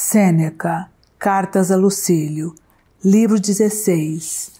Sêneca, Cartas a Lucílio, livro 16.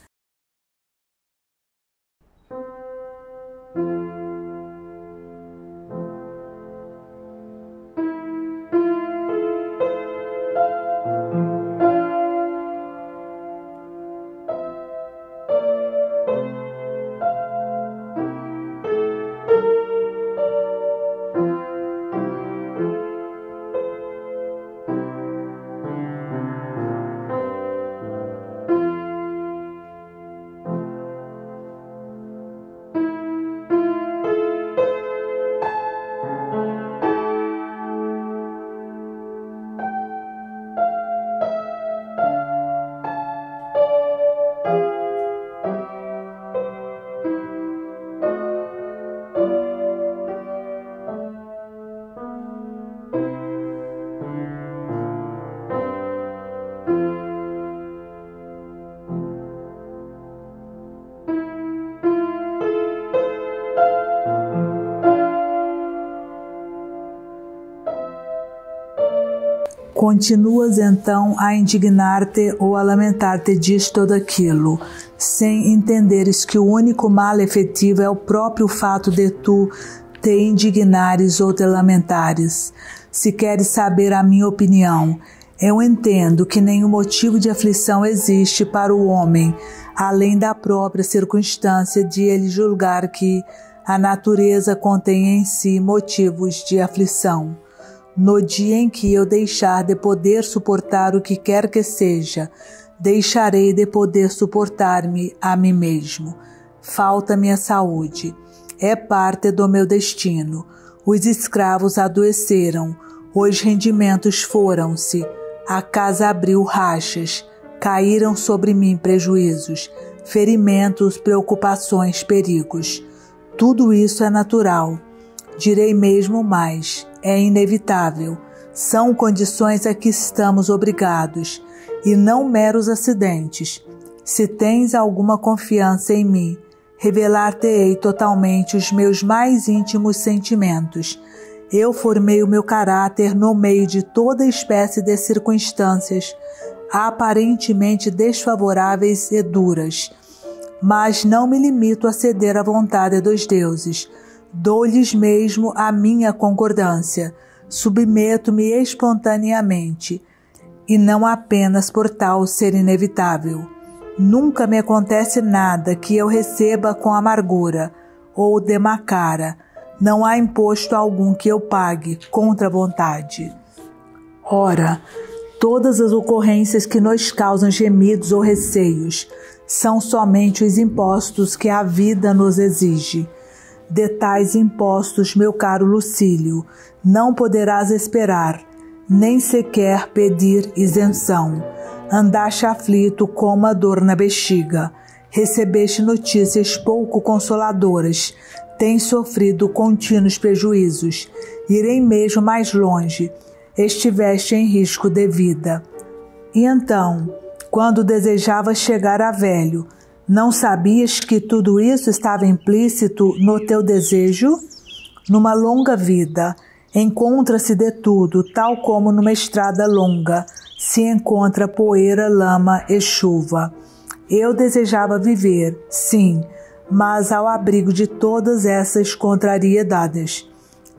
Continuas então a indignar-te ou a lamentar-te disto ou daquilo, sem entenderes que o único mal efetivo é o próprio fato de tu te indignares ou te lamentares. Se queres saber a minha opinião, eu entendo que nenhum motivo de aflição existe para o homem, além da própria circunstância de ele julgar que a natureza contém em si motivos de aflição. No dia em que eu deixar de poder suportar o que quer que seja, deixarei de poder suportar-me a mim mesmo. Falta-me a saúde. É parte do meu destino. Os escravos adoeceram, os rendimentos foram-se, a casa abriu rachas, caíram sobre mim prejuízos, ferimentos, preocupações, perigos. Tudo isso é natural. Direi mesmo mais, é inevitável. São condições a que estamos obrigados, e não meros acidentes. Se tens alguma confiança em mim, revelar-te-ei totalmente os meus mais íntimos sentimentos. Eu formei o meu caráter no meio de toda espécie de circunstâncias aparentemente desfavoráveis e duras, mas não me limito a ceder à vontade dos deuses. Dou-lhes mesmo a minha concordância, submeto-me espontaneamente, e não apenas por tal ser inevitável. Nunca me acontece nada que eu receba com amargura ou de má cara. Não há imposto algum que eu pague contra a vontade. Ora, todas as ocorrências que nos causam gemidos ou receios são somente os impostos que a vida nos exige. De tais impostos, meu caro Lucílio, não poderás esperar, nem sequer pedir isenção. Andaste aflito com uma dor na bexiga, recebeste notícias pouco consoladoras, tens sofrido contínuos prejuízos, irei mesmo mais longe, estiveste em risco de vida. E então, quando desejavas chegar a velho, não sabias que tudo isso estava implícito no teu desejo? Numa longa vida, encontra-se de tudo, tal como numa estrada longa se encontra poeira, lama e chuva. Eu desejava viver, sim, mas ao abrigo de todas essas contrariedades.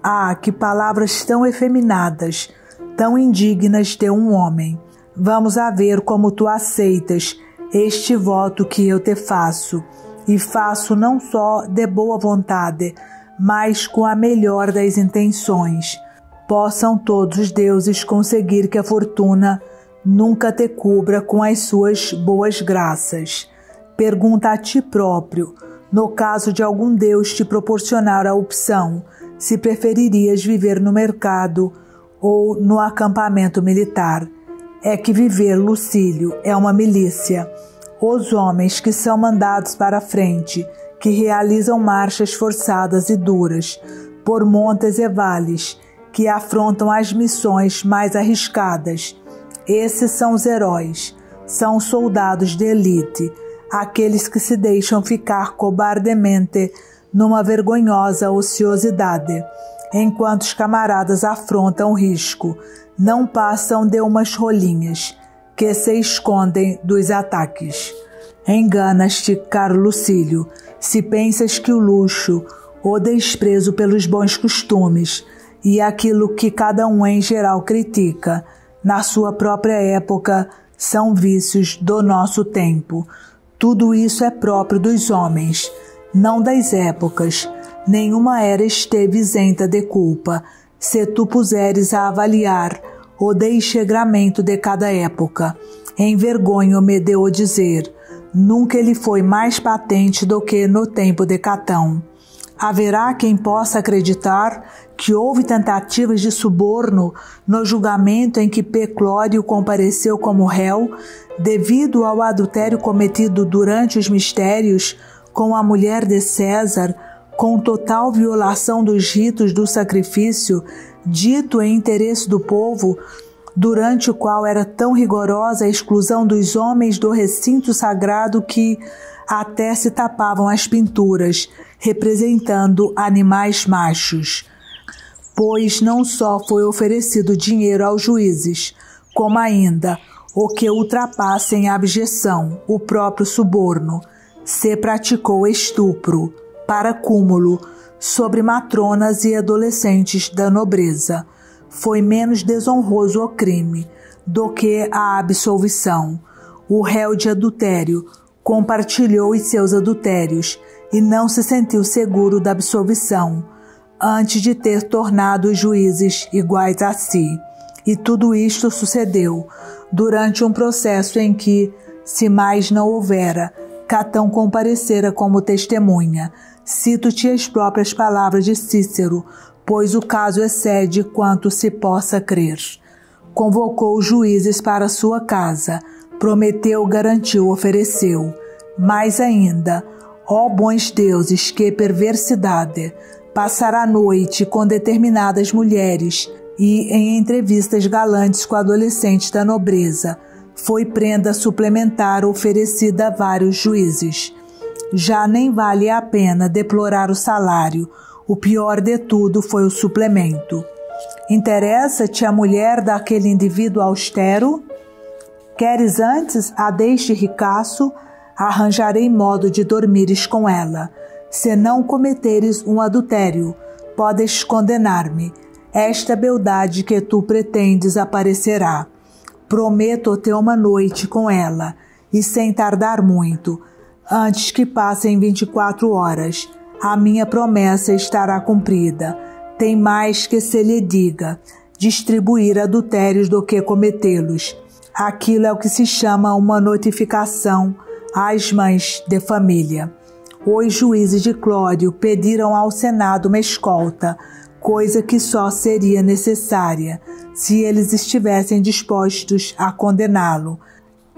Ah, que palavras tão efeminadas, tão indignas de um homem! Vamos a ver como tu aceitas este voto que eu te faço, e faço não só de boa vontade, mas com a melhor das intenções. Possam todos os deuses conseguir que a fortuna nunca te cubra com as suas boas graças. Pergunta a ti próprio, no caso de algum deus te proporcionar a opção, se preferirias viver no mercado ou no acampamento militar. É que viver, Lucílio, é uma milícia. Os homens que são mandados para a frente, que realizam marchas forçadas e duras, por montes e vales, que afrontam as missões mais arriscadas. Esses são os heróis, são os soldados de elite, aqueles que se deixam ficar cobardemente numa vergonhosa ociosidade. enquanto os camaradas afrontam o risco, não passam de umas rolinhas que se escondem dos ataques. Enganas-te, caro Lucílio, se pensas que o luxo, o desprezo pelos bons costumes e aquilo que cada um em geral critica, na sua própria época, são vícios do nosso tempo. Tudo isso é próprio dos homens, não das épocas. Nenhuma era esteve isenta de culpa, se tu puseres a avaliar o desregramento de cada época. Envergonho-me de o dizer, nunca ele foi mais patente do que no tempo de Catão. Haverá quem possa acreditar que houve tentativas de suborno no julgamento em que P. Clódio compareceu como réu, devido ao adultério cometido durante os mistérios com a mulher de César, com total violação dos ritos do sacrifício, dito em interesse do povo, durante o qual era tão rigorosa a exclusão dos homens do recinto sagrado que até se tapavam as pinturas, representando animais machos. Pois não só foi oferecido dinheiro aos juízes, como ainda o que ultrapassa em abjeção o próprio suborno, se praticou estupro, para cúmulo, sobre matronas e adolescentes da nobreza. Foi menos desonroso o crime do que a absolvição. O réu de adultério compartilhou os seus adultérios e não se sentiu seguro da absolvição, antes de ter tornado os juízes iguais a si. E tudo isto sucedeu durante um processo em que, se mais não houvera, Catão comparecera como testemunha. Cito-te as próprias palavras de Cícero, pois o caso excede quanto se possa crer. Convocou os juízes para sua casa, prometeu, garantiu, ofereceu. Mais ainda, ó bons deuses, que perversidade! Passar a noite com determinadas mulheres e em entrevistas galantes com adolescentes da nobreza foi prenda suplementar oferecida a vários juízes. Já nem vale a pena deplorar o salário, o pior de tudo foi o suplemento. Interessa-te a mulher daquele indivíduo austero? Queres antes a deste ricaço? Arranjarei modo de dormires com ela. Se não cometeres um adultério, podes condenar-me. Esta beldade que tu pretendes aparecerá. Prometo-te uma noite com ela, e sem tardar muito, antes que passem 24 horas, a minha promessa estará cumprida. Tem mais que se lhe diga, distribuir adultérios do que cometê-los. Aquilo é o que se chama uma notificação às mães de família. Os juízes de Clódio pediram ao Senado uma escolta, coisa que só seria necessária se eles estivessem dispostos a condená-lo,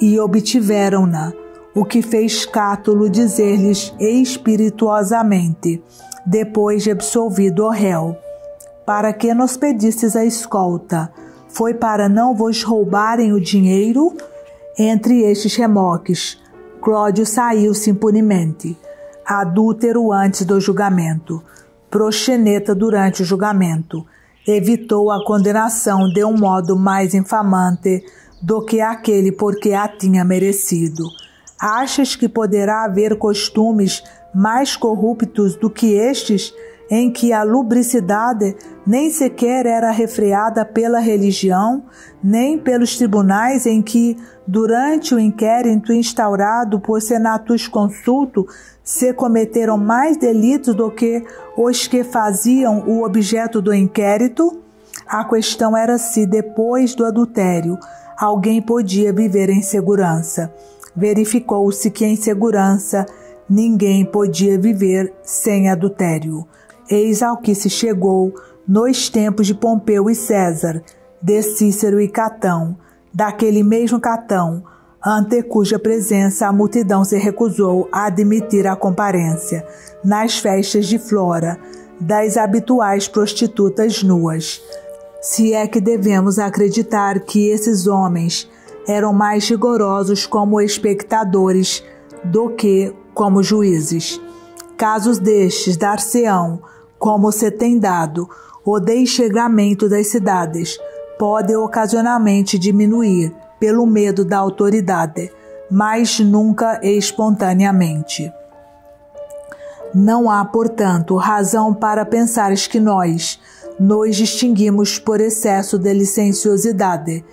e obtiveram-na, o que fez Cátulo dizer-lhes espirituosamente, depois de absolvido o réu: para que nos pedistes a escolta? Foi para não vos roubarem o dinheiro? Entre estes remoques, Clódio saiu-se impunemente, adúltero antes do julgamento, proxeneta durante o julgamento, evitou a condenação de um modo mais infamante do que aquele por que a tinha merecido. Achas que poderá haver costumes mais corruptos do que estes, em que a lubricidade nem sequer era refreada pela religião, nem pelos tribunais, em que, durante o inquérito instaurado por senatus consulto, se cometeram mais delitos do que os que faziam o objeto do inquérito? A questão era se, depois do adultério, alguém podia viver em segurança. Verificou-se que em segurança ninguém podia viver sem adultério. Eis ao que se chegou nos tempos de Pompeu e César, de Cícero e Catão, daquele mesmo Catão, ante cuja presença a multidão se recusou a admitir a comparência, nas festas de Flora, das habituais prostitutas nuas. Se é que devemos acreditar que esses homens eram mais rigorosos como espectadores do que como juízes. Casos destes dar-se-ão, como se tem dado, O desenchegramento das cidades pode ocasionalmente diminuir pelo medo da autoridade, mas nunca espontaneamente. Não há, portanto, razão para pensares que nós nos distinguimos por excesso de licenciosidade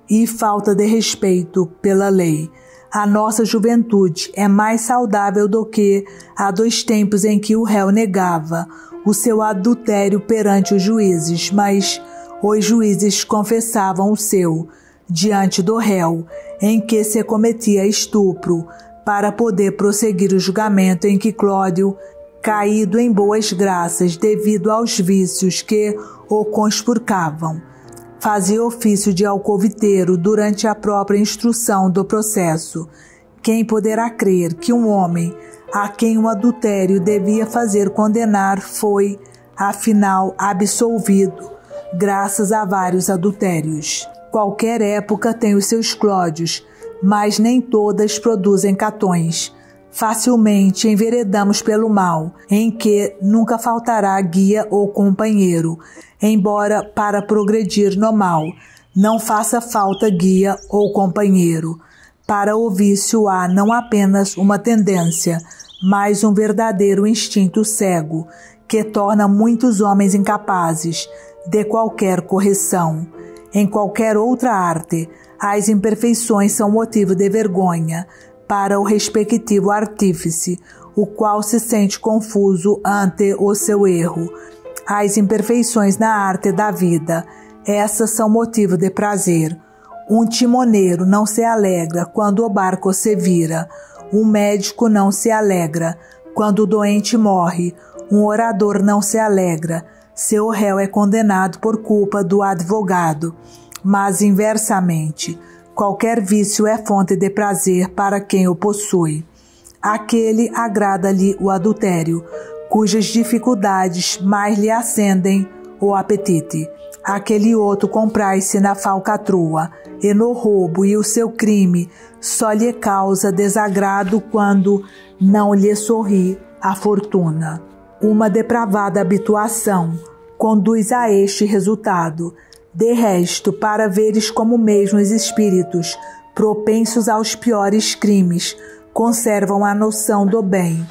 e falta de respeito pela lei. A nossa juventude é mais saudável do que a dos tempos em que o réu negava o seu adultério perante os juízes, mas os juízes confessavam o seu diante do réu, em que se cometia estupro, para poder prosseguir o julgamento em que Cláudio, caído em boas graças devido aos vícios que o conspurcavam, fazia ofício de alcoviteiro durante a própria instrução do processo. Quem poderá crer que um homem a quem o adultério devia fazer condenar foi, afinal, absolvido, graças a vários adultérios? Qualquer época tem os seus Cláudios, mas nem todas produzem Catões. Facilmente enveredamos pelo mal, em que nunca faltará guia ou companheiro, embora para progredir no mal não faça falta guia ou companheiro. Para o vício há não apenas uma tendência, mas um verdadeiro instinto cego, que torna muitos homens incapazes de qualquer correção. Em qualquer outra arte, as imperfeições são motivo de vergonha para o respectivo artífice, o qual se sente confuso ante o seu erro. As imperfeições na arte da vida, essas são motivo de prazer. Um timoneiro não se alegra quando o barco se vira. Um médico não se alegra quando o doente morre. Um orador não se alegra se o réu é condenado por culpa do advogado. Mas, inversamente, qualquer vício é fonte de prazer para quem o possui. Aquele agrada-lhe o adultério, cujas dificuldades mais lhe acendem o apetite. Aquele outro compraz-se na falcatrua e no roubo, e o seu crime só lhe causa desagrado quando não lhe sorri a fortuna. Uma depravada habituação conduz a este resultado. De resto, para veres como mesmo os espíritos, propensos aos piores crimes, conservam a noção do bem.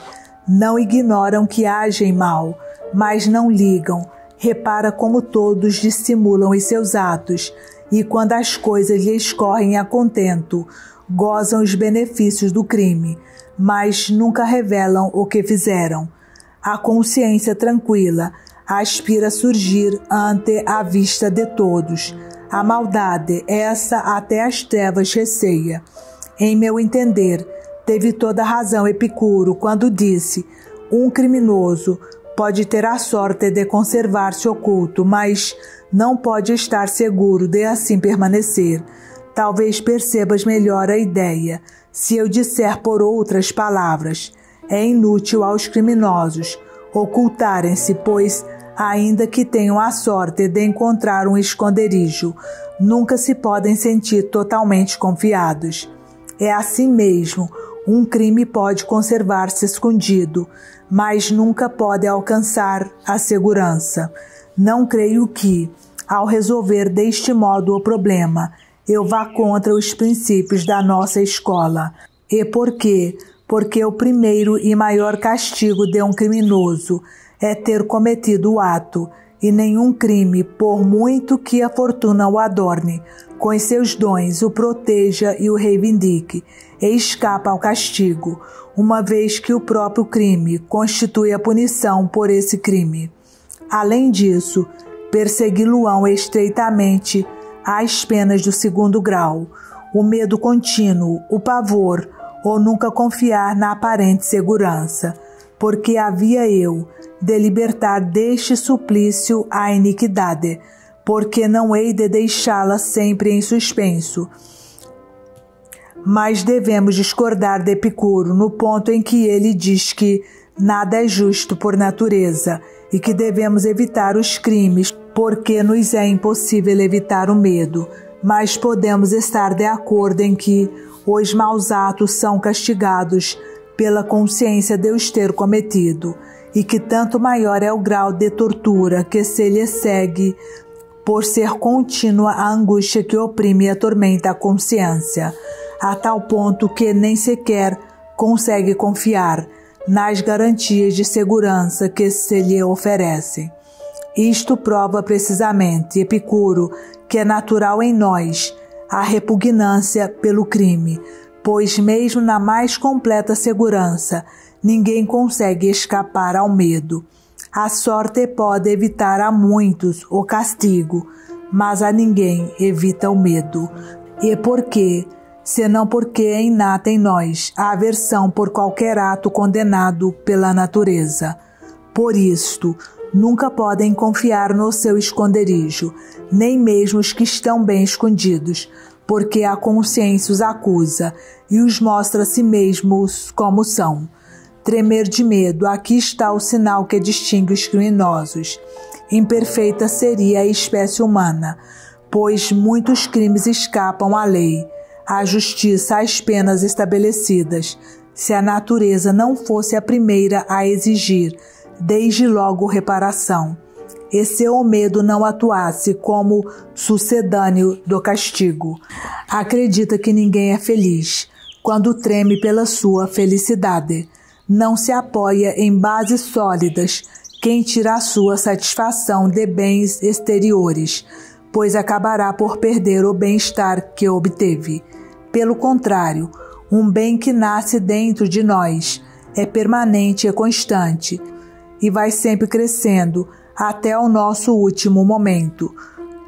Não ignoram que agem mal, mas não ligam. Repara como todos dissimulam os seus atos, e quando as coisas lhes correm a contento, gozam os benefícios do crime, mas nunca revelam o que fizeram. A consciência tranquila aspira a surgir ante a vista de todos. A maldade, essa até as trevas receia. Em meu entender, teve toda razão Epicuro quando disse: um criminoso pode ter a sorte de conservar-se oculto, mas não pode estar seguro de assim permanecer. Talvez percebas melhor a ideia, se eu disser por outras palavras. É inútil aos criminosos ocultarem-se, pois, ainda que tenham a sorte de encontrar um esconderijo, nunca se podem sentir totalmente confiados. É assim mesmo, um crime pode conservar-se escondido, mas nunca pode alcançar a segurança. Não creio que, ao resolver deste modo o problema, eu vá contra os princípios da nossa escola. E por quê? Porque o primeiro e maior castigo de um criminoso é ter cometido o ato, e nenhum crime, por muito que a fortuna o adorne, com os seus dons o proteja e o reivindique, e escapa ao castigo, uma vez que o próprio crime constitui a punição por esse crime. Além disso, persegui-lo-ão estreitamente as penas do segundo grau, o medo contínuo, o pavor, ou nunca confiar na aparente segurança, porque havia eu de libertar deste suplício a iniquidade, porque não hei de deixá-la sempre em suspenso. Mas devemos discordar de Epicuro no ponto em que ele diz que nada é justo por natureza e que devemos evitar os crimes porque nos é impossível evitar o medo, mas podemos estar de acordo em que os maus atos são castigados pela consciência de os ter cometido, e que tanto maior é o grau de tortura que se lhe segue por ser contínua a angústia que oprime e atormenta a consciência, a tal ponto que nem sequer consegue confiar nas garantias de segurança que se lhe oferecem. Isto prova precisamente, Epicuro, que é natural em nós a repugnância pelo crime, pois mesmo na mais completa segurança, ninguém consegue escapar ao medo. A sorte pode evitar a muitos o castigo, mas a ninguém evita o medo. E por quê? Senão porque é inata em nós a aversão por qualquer ato condenado pela natureza. Por isto, nunca podem confiar no seu esconderijo, nem mesmo os que estão bem escondidos, porque a consciência os acusa e os mostra a si mesmos como são. Tremer de medo, aqui está o sinal que distingue os criminosos. Imperfeita seria a espécie humana, pois muitos crimes escapam à lei, à justiça, às penas estabelecidas, se a natureza não fosse a primeira a exigir, desde logo, reparação, e se o medo não atuasse como sucedâneo do castigo. Acredita que ninguém é feliz quando treme pela sua felicidade. Não se apoia em bases sólidas quem tira a sua satisfação de bens exteriores, pois acabará por perder o bem-estar que obteve. Pelo contrário, um bem que nasce dentro de nós é permanente e constante e vai sempre crescendo até o nosso último momento.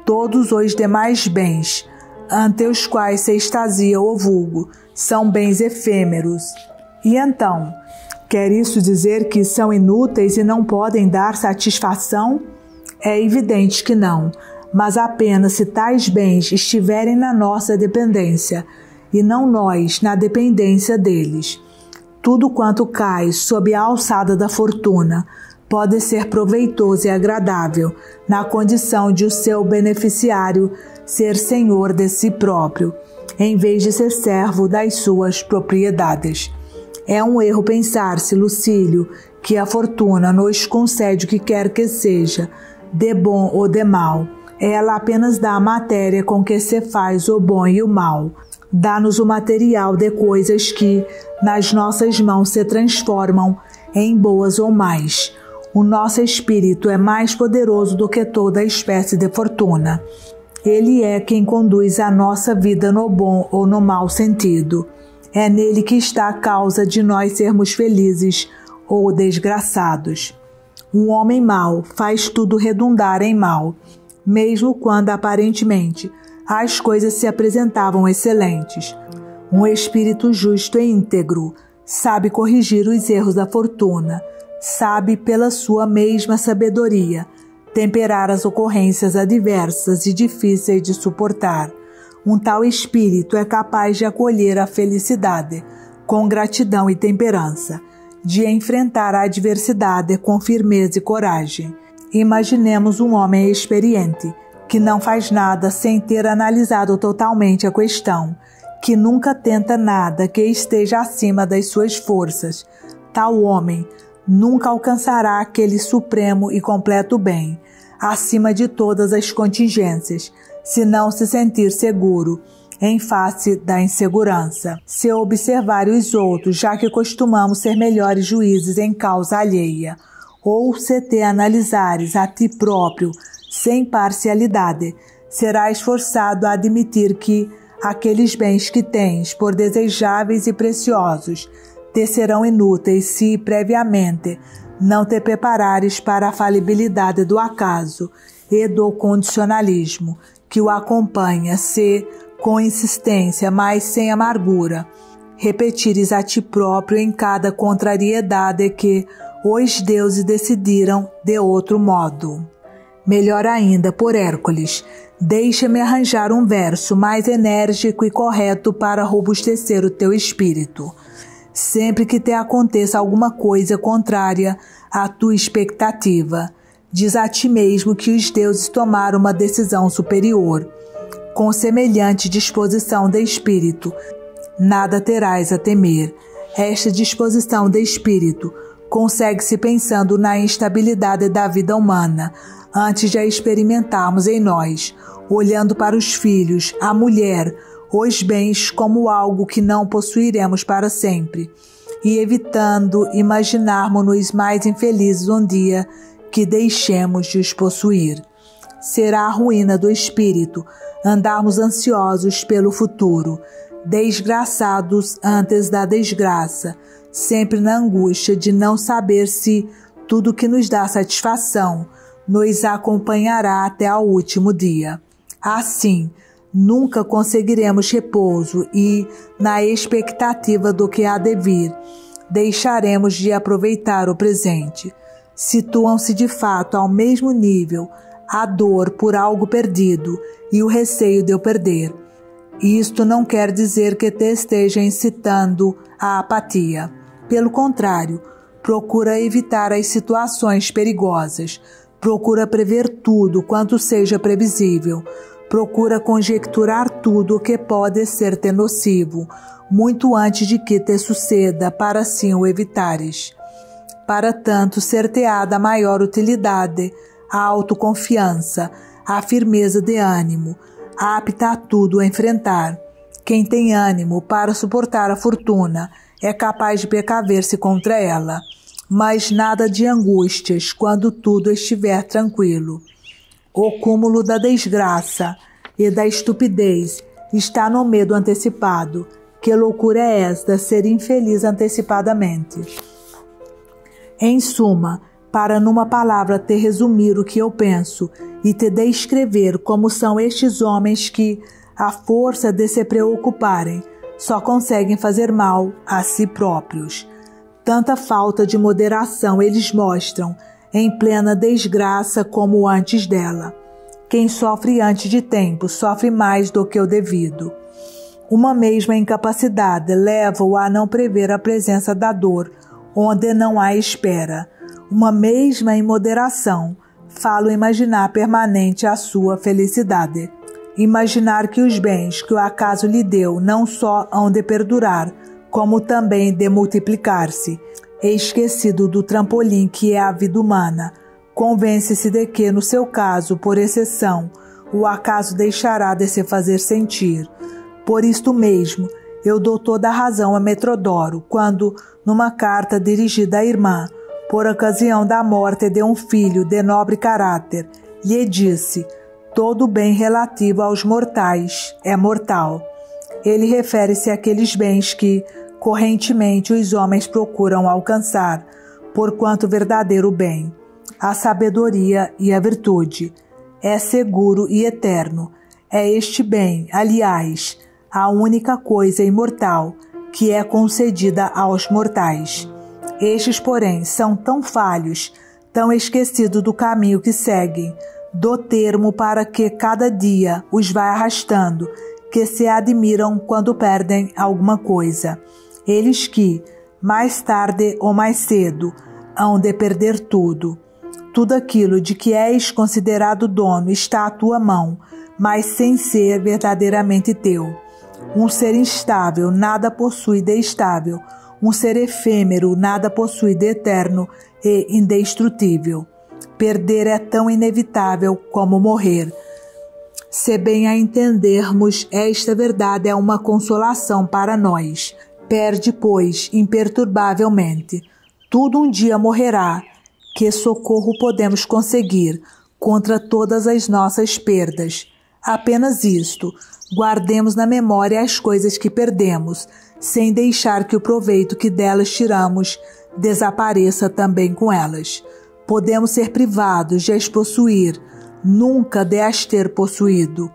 Todos os demais bens, ante os quais se extasia o vulgo, são bens efêmeros. E então, quer isso dizer que são inúteis e não podem dar satisfação? É evidente que não, mas apenas se tais bens estiverem na nossa dependência, e não nós na dependência deles. Tudo quanto cai sob a alçada da fortuna pode ser proveitoso e agradável, na condição de o seu beneficiário ser senhor de si próprio, em vez de ser servo das suas propriedades. É um erro pensar-se, Lucílio, que a fortuna nos concede o que quer que seja, de bom ou de mal. Ela apenas dá a matéria com que se faz o bom e o mal. Dá-nos o material de coisas que, nas nossas mãos, se transformam em boas ou mais. O nosso espírito é mais poderoso do que toda a espécie de fortuna. Ele é quem conduz a nossa vida no bom ou no mau sentido. É nele que está a causa de nós sermos felizes ou desgraçados. Um homem mau faz tudo redundar em mal, mesmo quando aparentemente as coisas se apresentavam excelentes. Um espírito justo e íntegro sabe corrigir os erros da fortuna, sabe pela sua mesma sabedoria temperar as ocorrências adversas e difíceis de suportar. Um tal espírito é capaz de acolher a felicidade com gratidão e temperança, de enfrentar a adversidade com firmeza e coragem. Imaginemos um homem experiente, que não faz nada sem ter analisado totalmente a questão, que nunca tenta nada que esteja acima das suas forças. Tal homem nunca alcançará aquele supremo e completo bem, acima de todas as contingências, se não se sentir seguro em face da insegurança. Se observar os outros, já que costumamos ser melhores juízes em causa alheia, ou se te analisares a ti próprio sem parcialidade, serás forçado a admitir que aqueles bens que tens, por desejáveis e preciosos, te serão inúteis se previamente não te preparares para a falibilidade do acaso e do condicionalismo que o acompanha, se, com insistência, mas sem amargura, repetires a ti próprio em cada contrariedade que os deuses decidiram de outro modo. Melhor ainda, por Hércules, deixa-me arranjar um verso mais enérgico e correto para robustecer o teu espírito. Sempre que te aconteça alguma coisa contrária à tua expectativa, diz a ti mesmo que os deuses tomaram uma decisão superior. Com semelhante disposição de espírito, nada terás a temer. Esta disposição de espírito consegue-se pensando na instabilidade da vida humana, antes de a experimentarmos em nós, olhando para os filhos, a mulher, os bens como algo que não possuiremos para sempre, e evitando imaginarmos-nos mais infelizes um dia que deixemos de os possuir. Será a ruína do espírito andarmos ansiosos pelo futuro, desgraçados antes da desgraça, sempre na angústia de não saber se tudo que nos dá satisfação nos acompanhará até ao último dia. Assim, nunca conseguiremos repouso e, na expectativa do que há de vir, deixaremos de aproveitar o presente. Situam-se de fato ao mesmo nível a dor por algo perdido e o receio de o perder. Isto não quer dizer que te esteja incitando à apatia. Pelo contrário, procura evitar as situações perigosas, procura prever tudo quanto seja previsível, procura conjecturar tudo o que pode ser-te nocivo, muito antes de que te suceda, para assim o evitares. Para tanto, ser-te-á da maior utilidade a autoconfiança, a firmeza de ânimo, apta a tudo a enfrentar. Quem tem ânimo para suportar a fortuna é capaz de precaver-se contra ela, mas nada de angústias quando tudo estiver tranquilo. O cúmulo da desgraça e da estupidez está no medo antecipado. Que loucura é esta, ser infeliz antecipadamente? Em suma, para numa palavra te resumir o que eu penso e te descrever como são estes homens que, à força de se preocuparem, só conseguem fazer mal a si próprios. Tanta falta de moderação eles mostram, em plena desgraça como antes dela. Quem sofre antes de tempo sofre mais do que o devido. Uma mesma incapacidade leva-o a não prever a presença da dor, onde não há espera. Uma mesma imoderação fala-o imaginar permanente a sua felicidade. Imaginar que os bens que o acaso lhe deu não só hão de perdurar, como também de multiplicar-se. Esquecido do trampolim que é a vida humana, convence-se de que, no seu caso, por exceção, o acaso deixará de se fazer sentir. Por isto mesmo, eu dou toda a razão a Metrodoro, quando, numa carta dirigida à irmã, por ocasião da morte de um filho de nobre caráter, lhe disse: todo bem relativo aos mortais é mortal. Ele refere-se àqueles bens que, correntemente, os homens procuram alcançar, porquanto verdadeiro bem, a sabedoria e a virtude, é seguro e eterno. É este bem, aliás, a única coisa imortal que é concedida aos mortais. Estes, porém, são tão falhos, tão esquecidos do caminho que seguem, do termo para que cada dia os vai arrastando, que se admiram quando perdem alguma coisa. Eles que, mais tarde ou mais cedo, hão de perder tudo. Tudo aquilo de que és considerado dono está à tua mão, mas sem ser verdadeiramente teu. Um ser instável nada possui de estável, um ser efêmero nada possui de eterno e indestrutível. Perder é tão inevitável como morrer. Se bem a entendermos, esta verdade é uma consolação para nós. Perde, pois, imperturbavelmente. Tudo um dia morrerá. Que socorro podemos conseguir contra todas as nossas perdas? Apenas isto: guardemos na memória as coisas que perdemos, sem deixar que o proveito que delas tiramos desapareça também com elas. Podemos ser privados de as possuir, nunca de as ter possuído.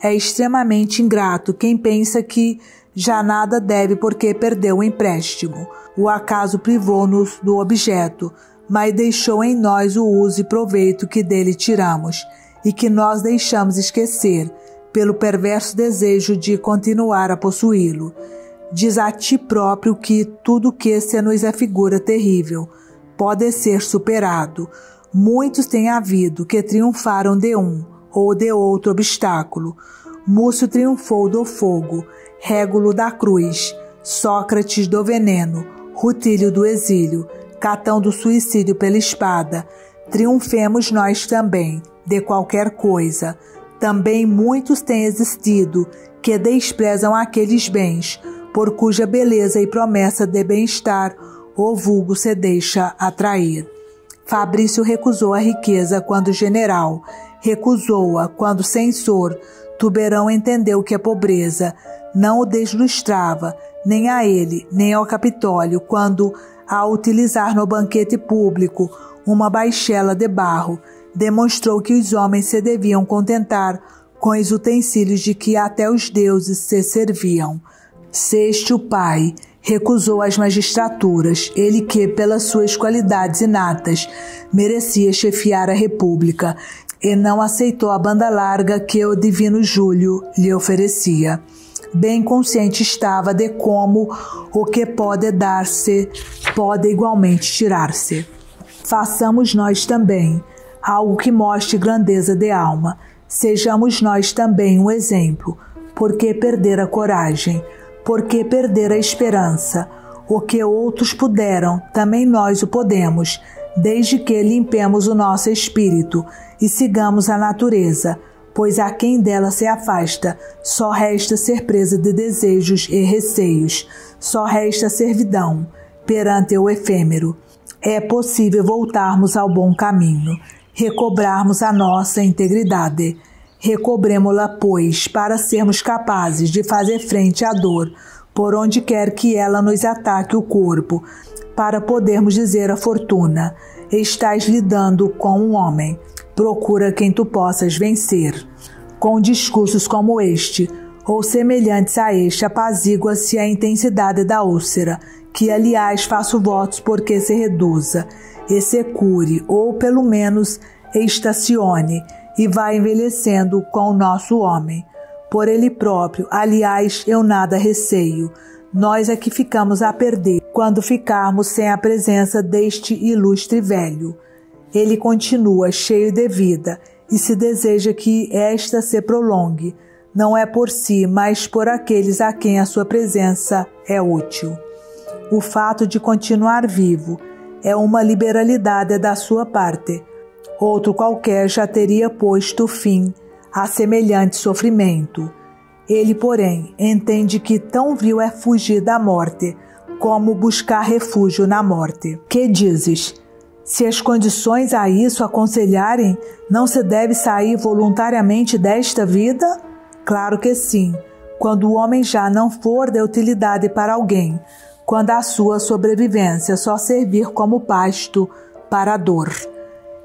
É extremamente ingrato quem pensa que já nada deve porque perdeu o empréstimo. O acaso privou-nos do objeto, mas deixou em nós o uso e proveito que dele tiramos, e que nós deixamos esquecer, pelo perverso desejo de continuar a possuí-lo. Diz a ti próprio que tudo que se nos afigura terrível pode ser superado. Muitos têm havido que triunfaram de um ou de outro obstáculo. Múcio triunfou do fogo, Régulo da cruz, Sócrates do veneno, Rutílio do exílio, catão do suicídio pela espada. Triunfemos nós também, de qualquer coisa. Também muitos têm existido, que desprezam aqueles bens, por cuja beleza e promessa de bem-estar o vulgo se deixa atrair. Fabrício recusou a riqueza quando general, recusou-a quando censor. Tuberão entendeu que a pobreza não o deslustrava, nem a ele, nem ao Capitólio, quando, ao utilizar no banquete público uma baixela de barro, demonstrou que os homens se deviam contentar com os utensílios de que até os deuses se serviam. Sexto Pai recusou as magistraturas, ele que, pelas suas qualidades inatas, merecia chefiar a república, e não aceitou a banda larga que o divino Júlio lhe oferecia. Bem consciente estava de como o que pode dar-se pode igualmente tirar-se. Façamos nós também algo que mostre grandeza de alma. Sejamos nós também um exemplo. Por que perder a coragem? Por que perder a esperança? O que outros puderam, também nós o podemos, desde que limpemos o nosso espírito e sigamos a natureza, pois a quem dela se afasta, só resta ser presa de desejos e receios, só resta servidão perante o efêmero. É possível voltarmos ao bom caminho, recobrarmos a nossa integridade. Recobremo-la, pois, para sermos capazes de fazer frente à dor, por onde quer que ela nos ataque o corpo, para podermos dizer à fortuna: estás lidando com um homem, procura quem tu possas vencer. Com discursos como este, ou semelhantes a este, apazigua-se a intensidade da úlcera, que aliás faço votos porque se reduza, e se cure, ou pelo menos estacione, e vai envelhecendo com o nosso homem. Por ele próprio, aliás, eu nada receio. Nós é que ficamos a perder quando ficarmos sem a presença deste ilustre velho. Ele continua cheio de vida e se deseja que esta se prolongue, não é por si, mas por aqueles a quem a sua presença é útil. O fato de continuar vivo é uma liberalidade da sua parte. Outro qualquer já teria posto fim a semelhante sofrimento. Ele, porém, entende que tão vil é fugir da morte, como buscar refúgio na morte. Que dizes? Se as condições a isso aconselharem, não se deve sair voluntariamente desta vida? Claro que sim, quando o homem já não for de utilidade para alguém, quando a sua sobrevivência só servir como pasto para a dor.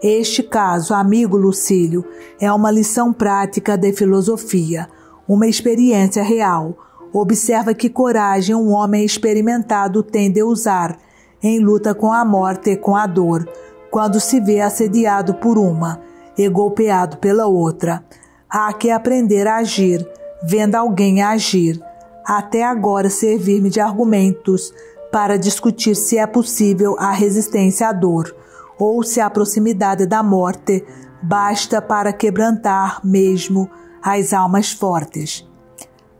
Este caso, amigo Lucílio, é uma lição prática de filosofia, uma experiência real. Observa que coragem um homem experimentado tem de usar em luta com a morte e com a dor, quando se vê assediado por uma e golpeado pela outra. Há que aprender a agir, vendo alguém agir. Até agora servir-me de argumentos para discutir se é possível a resistência à dor, ou se a proximidade da morte basta para quebrantar mesmo as almas fortes.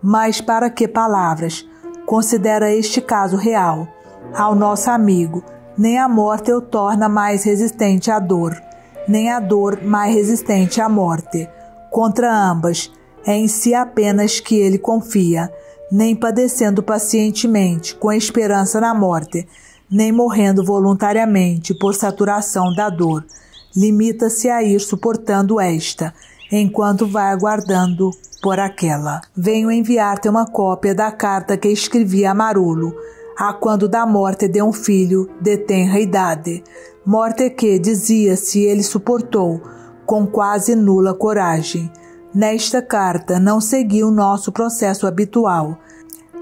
Mas para que palavras? Considera este caso real. Ao nosso amigo, nem a morte o torna mais resistente à dor, nem a dor mais resistente à morte. Contra ambas, é em si apenas que ele confia, nem padecendo pacientemente, com esperança na morte, nem morrendo voluntariamente por saturação da dor. Limita-se a ir suportando esta, enquanto vai aguardando por aquela. Venho enviar-te uma cópia da carta que escrevi a Marulo, a quando da morte de um filho de tenra idade. Morte que, dizia-se, ele suportou, com quase nula coragem. Nesta carta não segui o nosso processo habitual,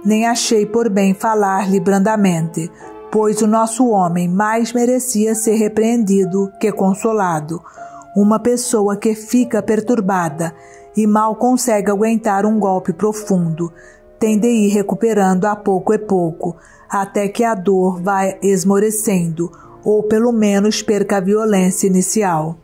nem achei por bem falar-lhe brandamente, pois o nosso homem mais merecia ser repreendido que consolado. Uma pessoa que fica perturbada e mal consegue aguentar um golpe profundo, tem de ir recuperando a pouco e pouco, até que a dor vai esmorecendo, ou pelo menos perca a violência inicial.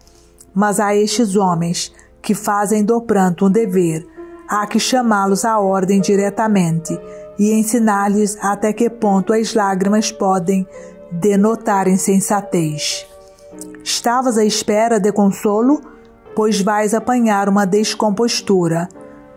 Mas a estes homens, que fazem do pranto um dever, há que chamá-los à ordem diretamente e ensinar-lhes até que ponto as lágrimas podem denotar insensatez. Estavas à espera de consolo, pois vais apanhar uma descompostura.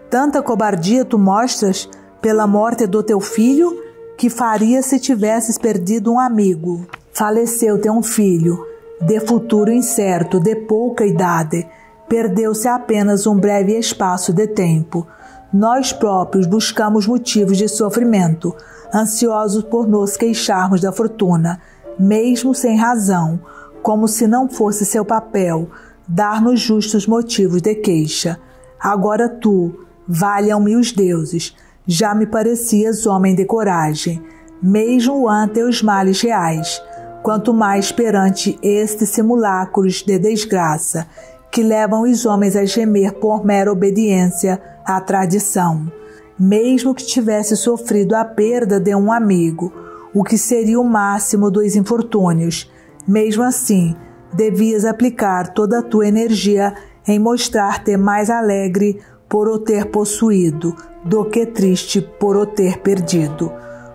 Tanta cobardia tu mostras pela morte do teu filho, que faria se tivesses perdido um amigo. Faleceu-te um filho, de futuro incerto, de pouca idade. Perdeu-se apenas um breve espaço de tempo. Nós próprios buscamos motivos de sofrimento, ansiosos por nos queixarmos da fortuna, mesmo sem razão, como se não fosse seu papel dar-nos justos motivos de queixa. Agora tu, valham-me os deuses, já me parecias homem de coragem, mesmo ante os males reais, quanto mais perante estes simulacros de desgraça, que levam os homens a gemer por mera obediência à tradição. Mesmo que tivesse sofrido a perda de um amigo, o que seria o máximo dos infortúnios, mesmo assim, devias aplicar toda a tua energia em mostrar-te mais alegre por o ter possuído, do que triste por o ter perdido.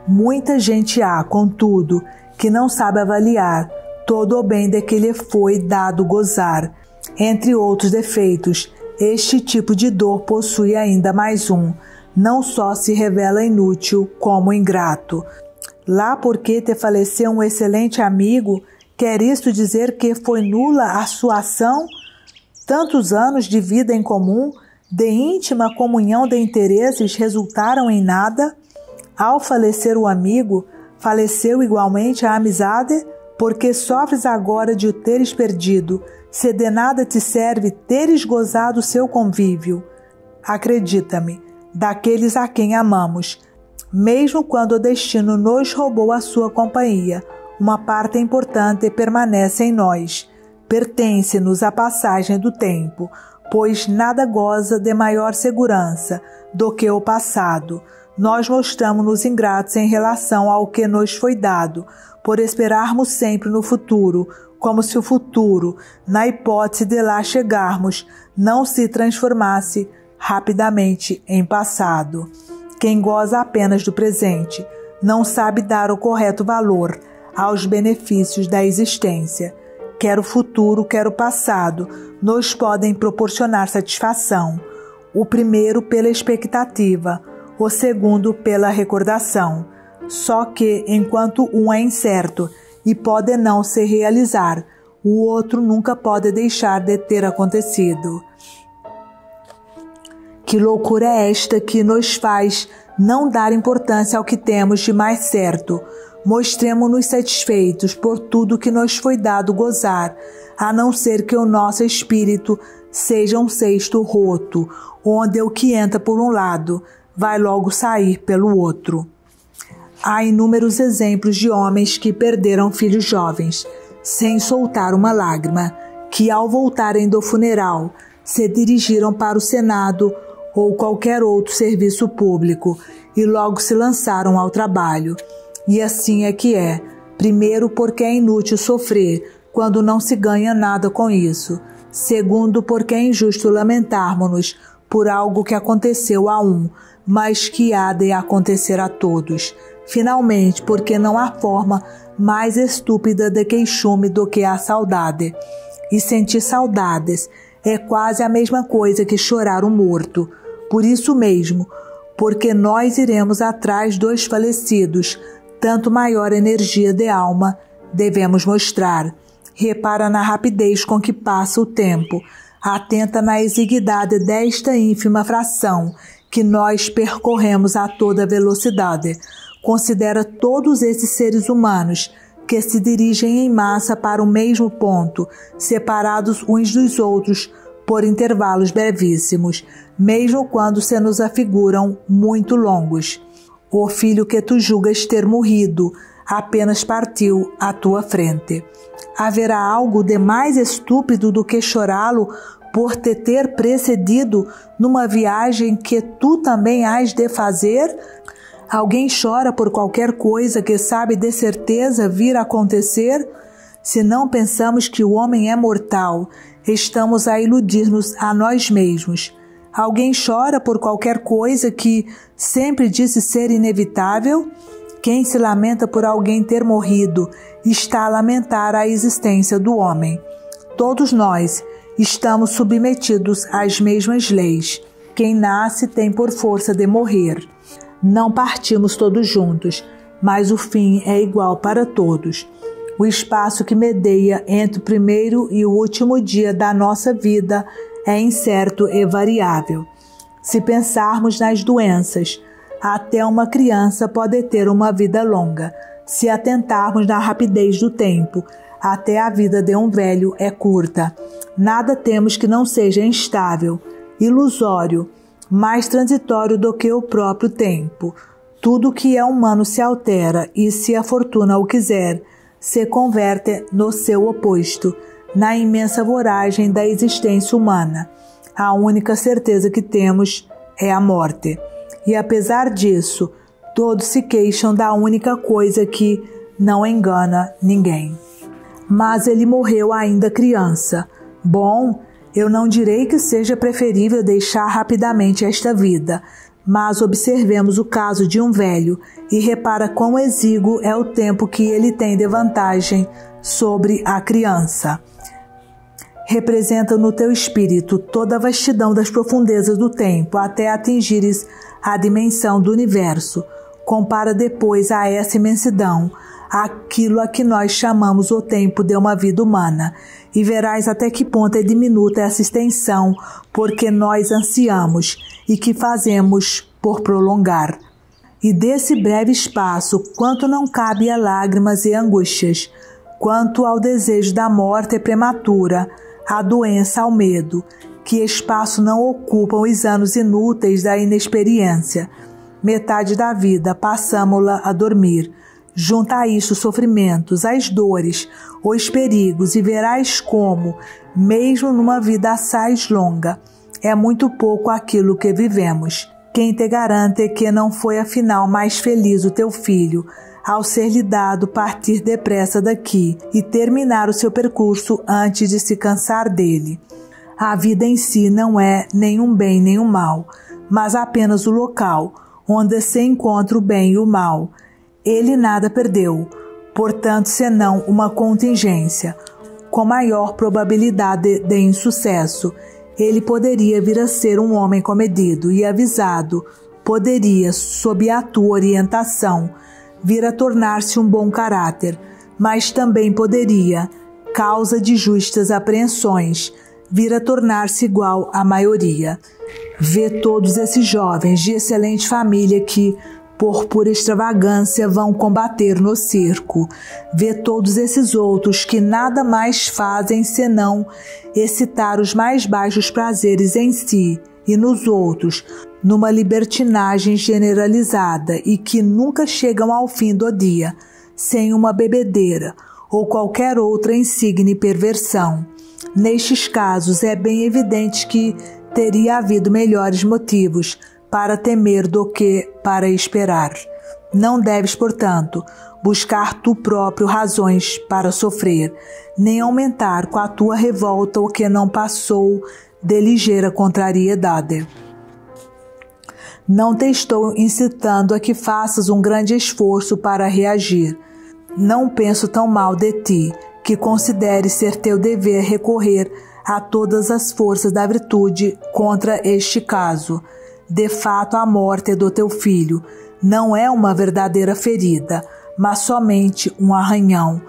Muita gente há, contudo, que não sabe avaliar todo o bem de que lhe foi dado gozar. Entre outros defeitos, este tipo de dor possui ainda mais um. Não só se revela inútil, como ingrato. Lá porque te faleceu um excelente amigo, quer isto dizer que foi nula a sua ação? Tantos anos de vida em comum, de íntima comunhão de interesses, resultaram em nada? Ao falecer o amigo, faleceu igualmente a amizade? Porque sofres agora de o teres perdido, se de nada te serve teres gozado seu convívio. Acredita-me, daqueles a quem amamos, mesmo quando o destino nos roubou a sua companhia, uma parte importante permanece em nós. Pertence-nos a passagem do tempo, pois nada goza de maior segurança do que o passado. Nós mostramos-nos ingratos em relação ao que nos foi dado, por esperarmos sempre no futuro, como se o futuro, na hipótese de lá chegarmos, não se transformasse rapidamente em passado. Quem goza apenas do presente não sabe dar o correto valor aos benefícios da existência. Quer o futuro, quer o passado, nos podem proporcionar satisfação. O primeiro pela expectativa, o segundo pela recordação. Só que, enquanto um é incerto e pode não se realizar, o outro nunca pode deixar de ter acontecido. Que loucura é esta que nos faz não dar importância ao que temos de mais certo? Mostremo-nos satisfeitos por tudo que nos foi dado gozar, a não ser que o nosso espírito seja um cesto roto, onde o que entra por um lado vai logo sair pelo outro. Há inúmeros exemplos de homens que perderam filhos jovens, sem soltar uma lágrima, que ao voltarem do funeral, se dirigiram para o Senado ou qualquer outro serviço público e logo se lançaram ao trabalho. E assim é que é. Primeiro, porque é inútil sofrer quando não se ganha nada com isso. Segundo, porque é injusto lamentarmos-nos por algo que aconteceu a um, mas que há de acontecer a todos. Finalmente, porque não há forma mais estúpida de queixume do que a saudade. E sentir saudades é quase a mesma coisa que chorar um morto. Por isso mesmo, porque nós iremos atrás dos falecidos, tanto maior energia de alma devemos mostrar. Repara na rapidez com que passa o tempo. Atenta na exiguidade desta ínfima fração que nós percorremos a toda velocidade. Considera todos esses seres humanos que se dirigem em massa para o mesmo ponto, separados uns dos outros por intervalos brevíssimos, mesmo quando se nos afiguram muito longos. O filho que tu julgas ter morrido apenas partiu à tua frente. Haverá algo de mais estúpido do que chorá-lo por te ter precedido numa viagem que tu também hás de fazer? Alguém chora por qualquer coisa que sabe de certeza vir a acontecer? Se não pensamos que o homem é mortal, estamos a iludir-nos a nós mesmos. Alguém chora por qualquer coisa que sempre disse ser inevitável? Quem se lamenta por alguém ter morrido está a lamentar a existência do homem. Todos nós estamos submetidos às mesmas leis. Quem nasce tem por força de morrer. Não partimos todos juntos, mas o fim é igual para todos. O espaço que medeia entre o primeiro e o último dia da nossa vida é incerto e variável. Se pensarmos nas doenças, até uma criança pode ter uma vida longa. Se atentarmos na rapidez do tempo, até a vida de um velho é curta. Nada temos que não seja instável, ilusório, mais transitório do que o próprio tempo. Tudo que é humano se altera e, se a fortuna o quiser, se converte no seu oposto, na imensa voragem da existência humana. A única certeza que temos é a morte. E apesar disso, todos se queixam da única coisa que não engana ninguém. Mas ele morreu ainda criança. Bom, eu não direi que seja preferível deixar rapidamente esta vida, mas observemos o caso de um velho e repara quão exíguo é o tempo que ele tem de vantagem sobre a criança. Representa no teu espírito toda a vastidão das profundezas do tempo até atingires a dimensão do universo. Compara depois a essa imensidão aquilo a que nós chamamos o tempo de uma vida humana, e verás até que ponto é diminuta essa extensão, porque nós ansiamos e que fazemos por prolongar. E desse breve espaço, quanto não cabe a lágrimas e angústias, quanto ao desejo da morte prematura, à doença, ao medo, que espaço não ocupam os anos inúteis da inexperiência. Metade da vida passamo-la a dormir. Junta a isso os sofrimentos, as dores, os perigos, e verás como, mesmo numa vida assaz longa, é muito pouco aquilo que vivemos. Quem te garante que não foi afinal mais feliz o teu filho, ao ser-lhe dado partir depressa daqui e terminar o seu percurso antes de se cansar dele? A vida em si não é nenhum bem nem um mal, mas apenas o local onde se encontra o bem e o mal. Ele nada perdeu, portanto, senão uma contingência. Com maior probabilidade de insucesso, ele poderia vir a ser um homem comedido e avisado, poderia, sob a tua orientação, vir a tornar-se um bom caráter, mas também poderia, causa de justas apreensões, vir a tornar-se igual à maioria. Vê todos esses jovens de excelente família que, por pura extravagância, vão combater no circo. Vê todos esses outros que nada mais fazem senão excitar os mais baixos prazeres em si e nos outros, numa libertinagem generalizada, e que nunca chegam ao fim do dia, sem uma bebedeira ou qualquer outra insígne perversão. Nestes casos, é bem evidente que teria havido melhores motivos para temer do que para esperar. Não deves, portanto, buscar tu próprio razões para sofrer, nem aumentar com a tua revolta o que não passou de ligeira contrariedade. Não te estou incitando a que faças um grande esforço para reagir. Não penso tão mal de ti, que consideres ser teu dever recorrer a todas as forças da virtude contra este caso. De fato, a morte do teu filho não é uma verdadeira ferida, mas somente um arranhão.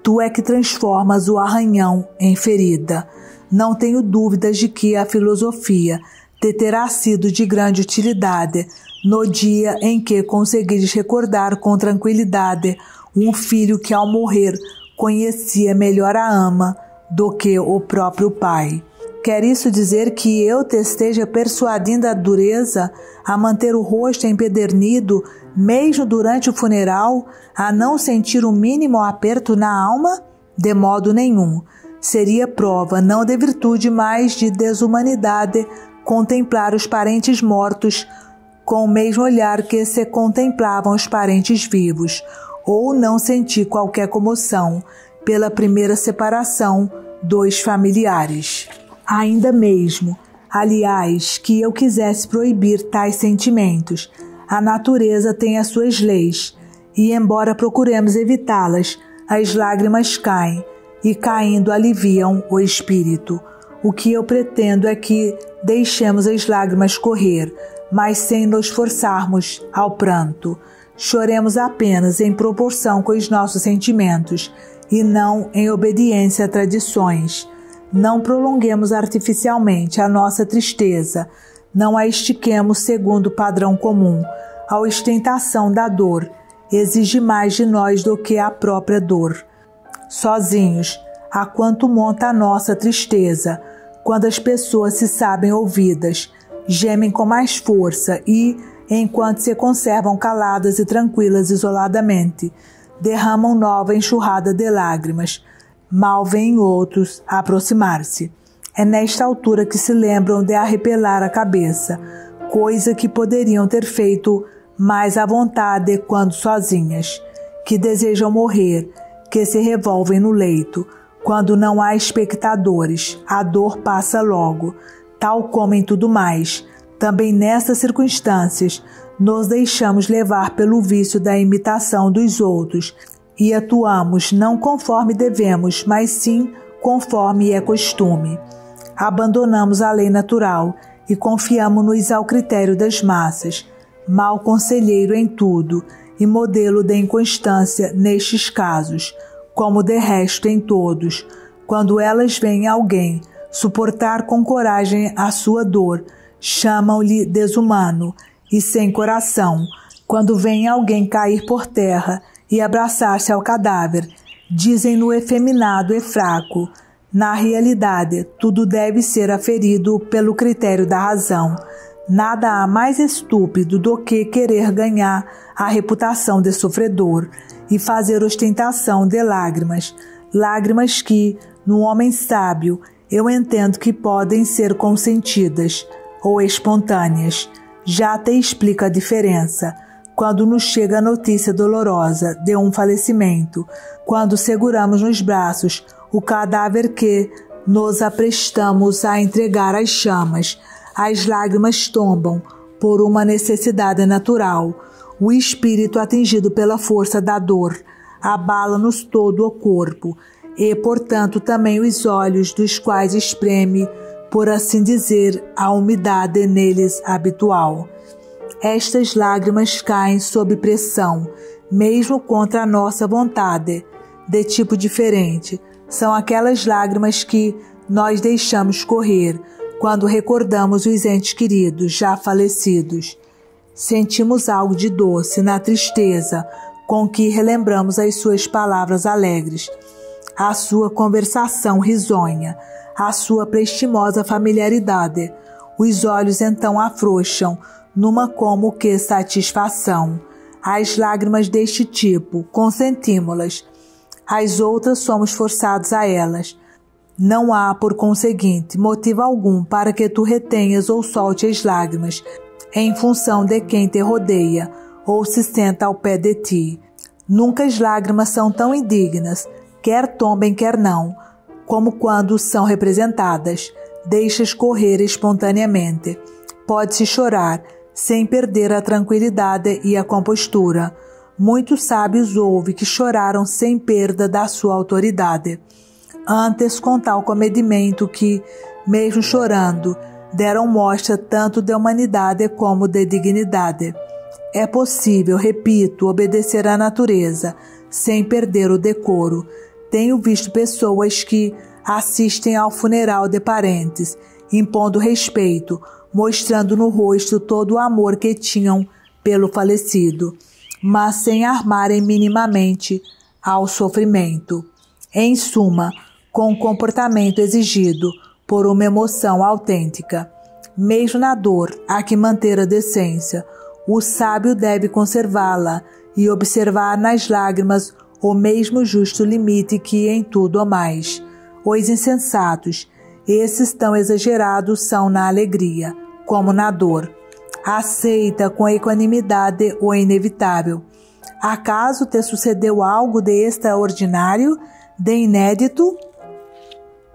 Tu é que transformas o arranhão em ferida. Não tenho dúvidas de que a filosofia te terá sido de grande utilidade no dia em que conseguires recordar com tranquilidade um filho que, ao morrer, conhecia melhor a ama do que o próprio pai. Quer isso dizer que eu te esteja persuadindo a dureza a manter o rosto empedernido, mesmo durante o funeral, a não sentir o mínimo aperto na alma? De modo nenhum. Seria prova não de virtude, mas de desumanidade contemplar os parentes mortos com o mesmo olhar que se contemplavam os parentes vivos, ou não sentir qualquer comoção pela primeira separação dos familiares. Ainda mesmo, aliás, que eu quisesse proibir tais sentimentos, a natureza tem as suas leis. e embora procuremos evitá-las, as lágrimas caem, e caindo aliviam o espírito. O que eu pretendo é que deixemos as lágrimas correr, mas sem nos forçarmos ao pranto. Choremos apenas em proporção com os nossos sentimentos e não em obediência a tradições. Não prolonguemos artificialmente a nossa tristeza, não a estiquemos segundo o padrão comum. A ostentação da dor exige mais de nós do que a própria dor. Sozinhos, a quanto monta a nossa tristeza, quando as pessoas se sabem ouvidas, gemem com mais força e, enquanto se conservam caladas e tranquilas isoladamente, derramam nova enxurrada de lágrimas. Mal veem outros aproximar-se. É nesta altura que se lembram de arrepelar a cabeça, coisa que poderiam ter feito mais à vontade quando sozinhas, que desejam morrer, que se revolvem no leito. Quando não há espectadores, a dor passa logo, tal como em tudo mais. Também nessas circunstâncias, nos deixamos levar pelo vício da imitação dos outros e atuamos não conforme devemos, mas sim conforme é costume. Abandonamos a lei natural e confiamo-nos ao critério das massas, mau conselheiro em tudo e modelo de inconstância nestes casos, como de resto em todos. Quando elas veem alguém suportar com coragem a sua dor, chamam-lhe desumano e sem coração. Quando veem alguém cair por terra e abraçar-se ao cadáver, dizem-no efeminado e fraco. Na realidade, tudo deve ser aferido pelo critério da razão. Nada há mais estúpido do que querer ganhar a reputação de sofredor e fazer ostentação de lágrimas. Lágrimas que, no homem sábio, eu entendo que podem ser consentidas ou espontâneas. Já te explico a diferença. Quando nos chega a notícia dolorosa de um falecimento, quando seguramos nos braços o cadáver que nos aprestamos a entregar às chamas, as lágrimas tombam por uma necessidade natural. O espírito atingido pela força da dor abala-nos todo o corpo e, portanto, também os olhos, dos quais espreme, por assim dizer, a umidade neles habitual. Estas lágrimas caem sob pressão, mesmo contra a nossa vontade, de tipo diferente. São aquelas lágrimas que nós deixamos correr quando recordamos os entes queridos já falecidos. Sentimos algo de doce na tristeza com que relembramos as suas palavras alegres, a sua conversação risonha, a sua prestimosa familiaridade. Os olhos então afrouxam numa como que satisfação. As lágrimas deste tipo, consentimos-las. As outras somos forçados a elas. Não há, por conseguinte, motivo algum para que tu retenhas ou solte as lágrimas em função de quem te rodeia ou se senta ao pé de ti. Nunca as lágrimas são tão indignas, quer tombem, quer não, como quando são representadas. Deixas correr espontaneamente. Pode-se chorar, sem perder a tranquilidade e a compostura. Muitos sábios houve que choraram sem perda da sua autoridade, antes com tal comedimento que, mesmo chorando, deram mostra tanto de humanidade como de dignidade. É possível, repito, obedecer à natureza, sem perder o decoro. Tenho visto pessoas que assistem ao funeral de parentes, impondo respeito, mostrando no rosto todo o amor que tinham pelo falecido, mas sem armarem minimamente ao sofrimento. Em suma, com o comportamento exigido por uma emoção autêntica. Mesmo na dor, há que manter a decência. O sábio deve conservá-la e observar nas lágrimas o mesmo justo limite que em tudo o mais. Os insensatos, esses tão exagerados são na alegria, como na dor. Aceita com equanimidade o inevitável. Acaso te sucedeu algo de extraordinário, de inédito?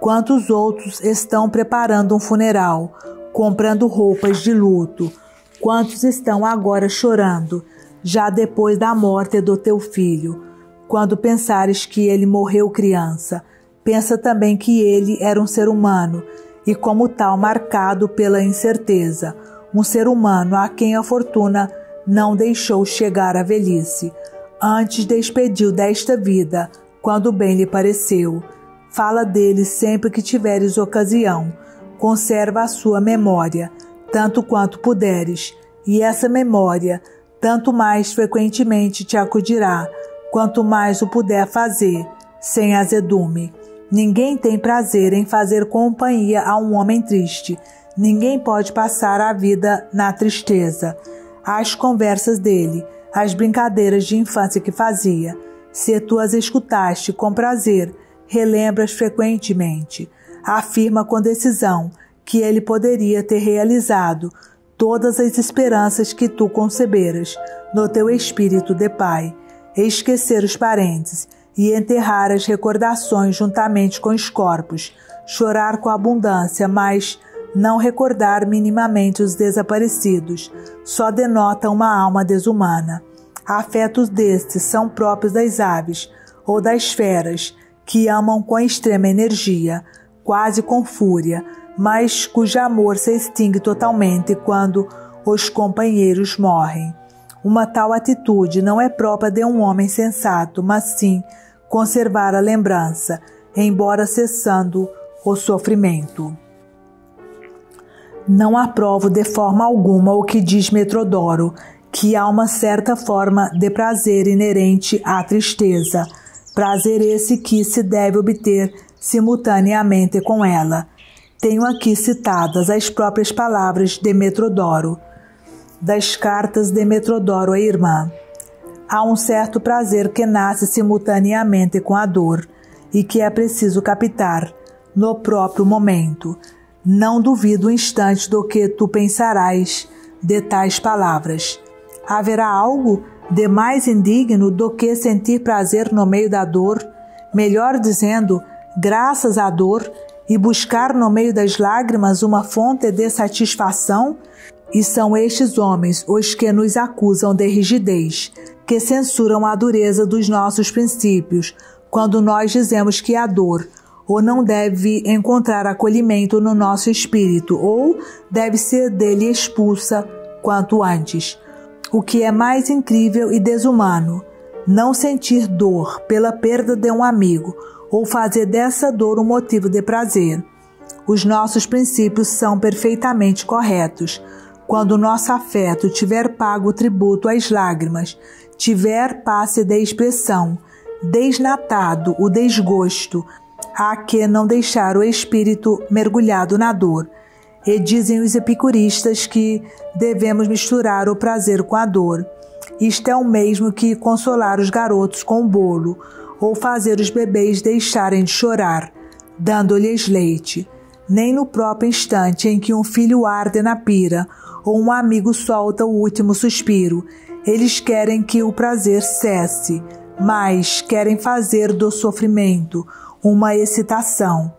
Quantos outros estão preparando um funeral, comprando roupas de luto? Quantos estão agora chorando? já depois da morte do teu filho. Quando pensares que ele morreu criança, pensa também que ele era um ser humano e como tal marcado pela incerteza, um ser humano a quem a fortuna não deixou chegar à velhice. Antes despediu desta vida, quando bem lhe pareceu. Fala dele sempre que tiveres ocasião. Conserva a sua memória, tanto quanto puderes, e essa memória tanto mais frequentemente te acudirá, quanto mais o puder fazer, sem azedume. Ninguém tem prazer em fazer companhia a um homem triste. Ninguém pode passar a vida na tristeza. As conversas dele, as brincadeiras de infância que fazia, se tu as escutaste com prazer, relembras frequentemente. Afirma com decisão que ele poderia ter realizado todas as esperanças que tu conceberas no teu espírito de pai, esquecer os parentes e enterrar as recordações juntamente com os corpos, chorar com abundância, mas não recordar minimamente os desaparecidos, só denota uma alma desumana. Afetos destes são próprios das aves ou das feras, que amam com extrema energia, quase com fúria, mas cujo amor se extingue totalmente quando os companheiros morrem. Uma tal atitude não é própria de um homem sensato, mas sim conservar a lembrança, embora cessando o sofrimento. Não aprovo de forma alguma o que diz Metrodoro, que há uma certa forma de prazer inerente à tristeza, prazer esse que se deve obter simultaneamente com ela. Tenho aqui citadas as próprias palavras de Metrodoro, das cartas de Metrodoro à irmã. Há um certo prazer que nasce simultaneamente com a dor e que é preciso captar no próprio momento. Não duvido um instante do que tu pensarás de tais palavras. Haverá algo de mais indigno do que sentir prazer no meio da dor, melhor dizendo, graças à dor, e buscar no meio das lágrimas uma fonte de satisfação? E são estes homens os que nos acusam de rigidez, que censuram a dureza dos nossos princípios, quando nós dizemos que a dor ou não deve encontrar acolhimento no nosso espírito, ou deve ser dele expulsa quanto antes. O que é mais incrível e desumano, não sentir dor pela perda de um amigo, ou fazer dessa dor um motivo de prazer. Os nossos princípios são perfeitamente corretos. Quando o nosso afeto tiver pago o tributo às lágrimas, tiver passe de expressão, desnatado o desgosto, há que não deixar o espírito mergulhado na dor. E dizem os epicuristas que devemos misturar o prazer com a dor. Isto é o mesmo que consolar os garotos com um bolo, ou fazer os bebês deixarem de chorar, dando-lhes leite. Nem no próprio instante em que um filho arde na pira, ou um amigo solta o último suspiro, eles querem que o prazer cesse, mas querem fazer do sofrimento uma excitação.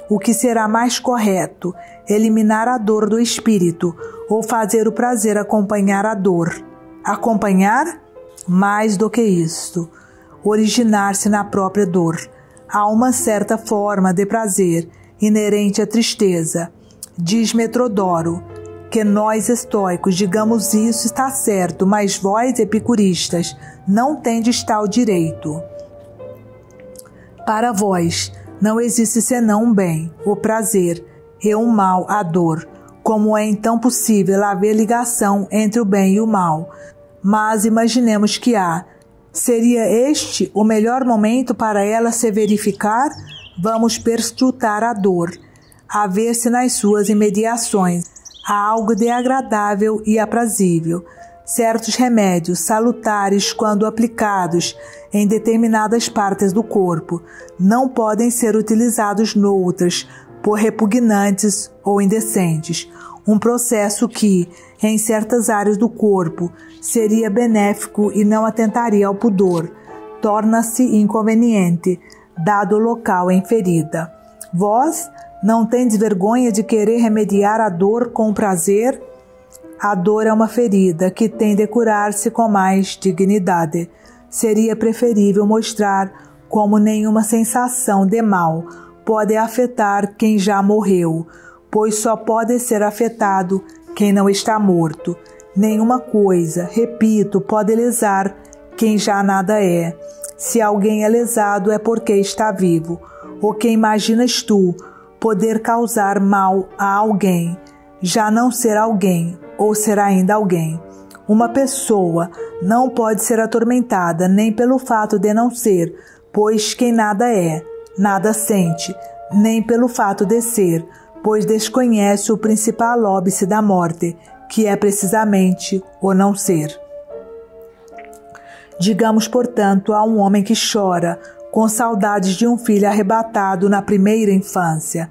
O que será mais correto, eliminar a dor do espírito ou fazer o prazer acompanhar a dor? Acompanhar? Mais do que isto, originar-se na própria dor. Há uma certa forma de prazer inerente à tristeza. Diz Metrodoro que nós estoicos digamos isso está certo, mas vós epicuristas não tendes tal direito. Para vós não existe senão um bem, o prazer, e um mal, a dor. Como é então possível haver ligação entre o bem e o mal? Mas imaginemos que há. Seria este o melhor momento para ela se verificar? Vamos perscrutar a dor, a ver se nas suas imediações há algo de agradável e aprazível. Certos remédios salutares, quando aplicados em determinadas partes do corpo, não podem ser utilizados noutras, por repugnantes ou indecentes. Um processo que, em certas áreas do corpo, seria benéfico e não atentaria ao pudor, torna-se inconveniente, dado o local em ferida. Vós não tendes vergonha de querer remediar a dor com prazer? A dor é uma ferida que tem de curar-se com mais dignidade. Seria preferível mostrar como nenhuma sensação de mal pode afetar quem já morreu, pois só pode ser afetado quem não está morto. Nenhuma coisa, repito, pode lesar quem já nada é. Se alguém é lesado é porque está vivo. O que imaginas tu poder causar mal a alguém, já não ser alguém ou ser ainda alguém. Uma pessoa não pode ser atormentada nem pelo fato de não ser, pois quem nada é, nada sente, nem pelo fato de ser, pois desconhece o principal óbice da morte, que é precisamente o não ser. Digamos, portanto, a um homem que chora com saudades de um filho arrebatado na primeira infância.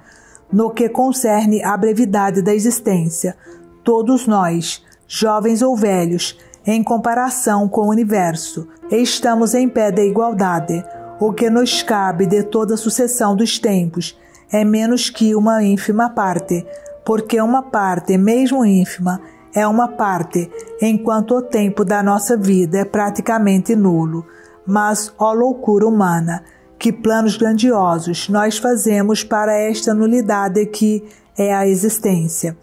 No que concerne à brevidade da existência, todos nós, jovens ou velhos, em comparação com o universo, estamos em pé de igualdade. O que nos cabe de toda a sucessão dos tempos é menos que uma ínfima parte, porque uma parte, mesmo ínfima, é uma parte, enquanto o tempo da nossa vida é praticamente nulo. Mas, ó loucura humana, que planos grandiosos nós fazemos para esta nulidade que é a existência.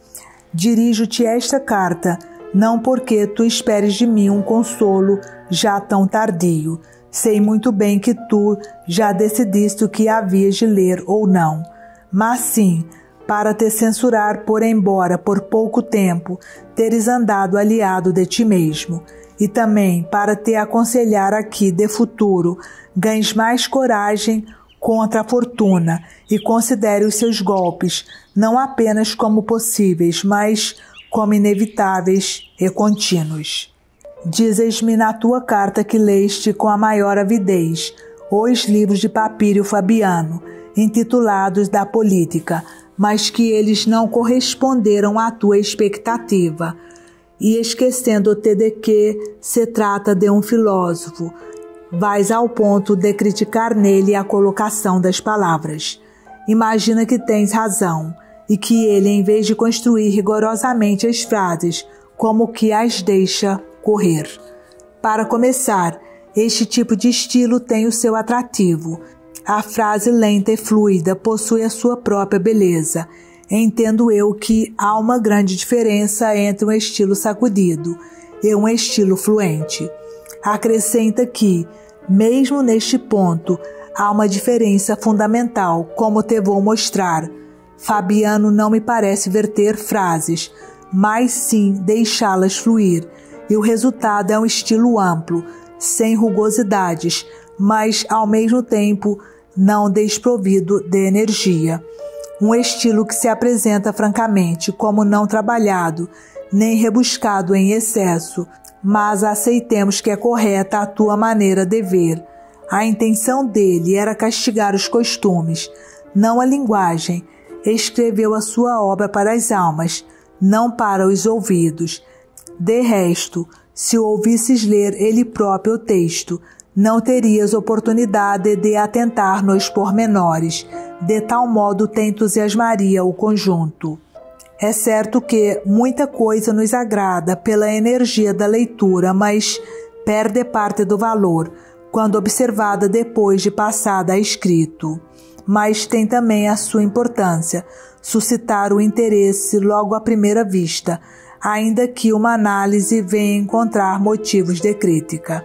Dirijo-te esta carta, não porque tu esperes de mim um consolo já tão tardio. Sei muito bem que tu já decidiste o que havias de ler ou não, mas sim, para te censurar por embora por pouco tempo teres andado aliado de ti mesmo, e também para te aconselhar aqui de futuro ganhes mais coragem contra a fortuna e considere os seus golpes não apenas como possíveis, mas como inevitáveis e contínuos. Dizes-me na tua carta que leste com a maior avidez os livros de Papírio Fabiano, intitulados da política, mas que eles não corresponderam à tua expectativa, e esquecendo-te de que se trata de um filósofo, vais ao ponto de criticar nele a colocação das palavras. Imagina que tens razão, e que ele, em vez de construir rigorosamente as frases, como que as deixa correr. Para começar, este tipo de estilo tem o seu atrativo. A frase lenta e fluida possui a sua própria beleza. Entendo eu que há uma grande diferença entre um estilo sacudido e um estilo fluente. Acrescenta que, mesmo neste ponto, há uma diferença fundamental, como te vou mostrar. Fabiano não me parece verter frases, mas sim deixá-las fluir, e o resultado é um estilo amplo, sem rugosidades, mas ao mesmo tempo não desprovido de energia. Um estilo que se apresenta francamente como não trabalhado, nem rebuscado em excesso, mas aceitemos que é correta a tua maneira de ver. A intenção dele era castigar os costumes, não a linguagem. Escreveu a sua obra para as almas, não para os ouvidos. De resto, se ouvisses ler ele próprio o texto, não terias oportunidade de atentar nos pormenores, de tal modo te entusiasmaria o conjunto. É certo que muita coisa nos agrada pela energia da leitura, mas perde parte do valor quando observada depois de passada a escrito. Mas tem também a sua importância, suscitar o interesse logo à primeira vista, ainda que uma análise venha encontrar motivos de crítica.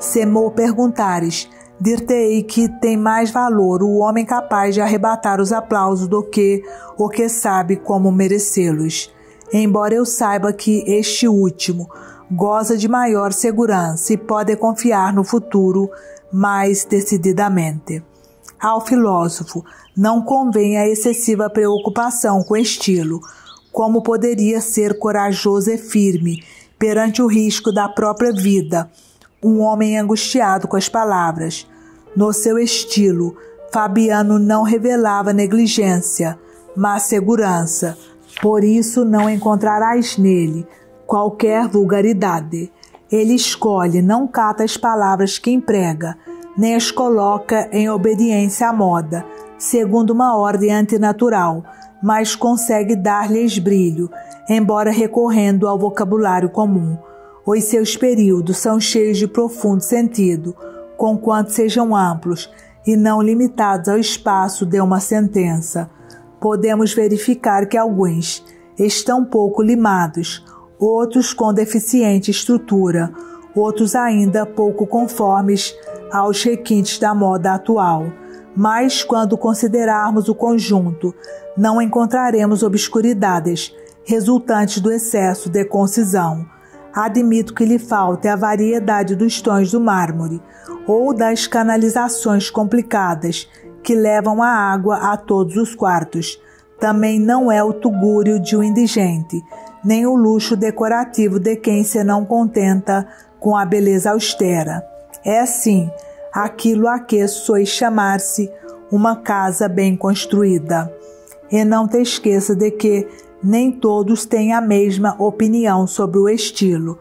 Se me perguntares, dir-te-ei que tem mais valor o homem capaz de arrebatar os aplausos do que o que sabe como merecê-los. Embora eu saiba que este último goza de maior segurança e pode confiar no futuro mais decididamente. Ao filósofo não convém a excessiva preocupação com o estilo, como poderia ser corajoso e firme perante o risco da própria vida, um homem angustiado com as palavras. No seu estilo, Fabiano não revelava negligência, mas segurança. Por isso não encontrarás nele qualquer vulgaridade. Ele escolhe, não cata as palavras que emprega, nem as coloca em obediência à moda, segundo uma ordem antinatural, mas consegue dar-lhes brilho, embora recorrendo ao vocabulário comum. Os seus períodos são cheios de profundo sentido, conquanto sejam amplos e não limitados ao espaço de uma sentença. Podemos verificar que alguns estão pouco limados, outros com deficiente estrutura, outros ainda pouco conformes aos requintes da moda atual. Mas, quando considerarmos o conjunto, não encontraremos obscuridades resultantes do excesso de concisão. Admito que lhe falte a variedade dos tons do mármore ou das canalizações complicadas que levam a água a todos os quartos. Também não é o tugúrio de um indigente, nem o luxo decorativo de quem se não contenta com a beleza austera. É, sim, aquilo a que sois chamar-se uma casa bem construída. E não te esqueça de que nem todos têm a mesma opinião sobre o estilo.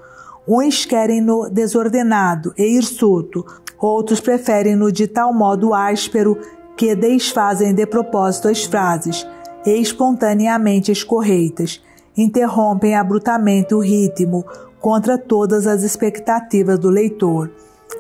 Uns querem-no desordenado e hirsuto, outros preferem-no de tal modo áspero que desfazem de propósito as frases, espontaneamente escorreitas, interrompem abruptamente o ritmo contra todas as expectativas do leitor.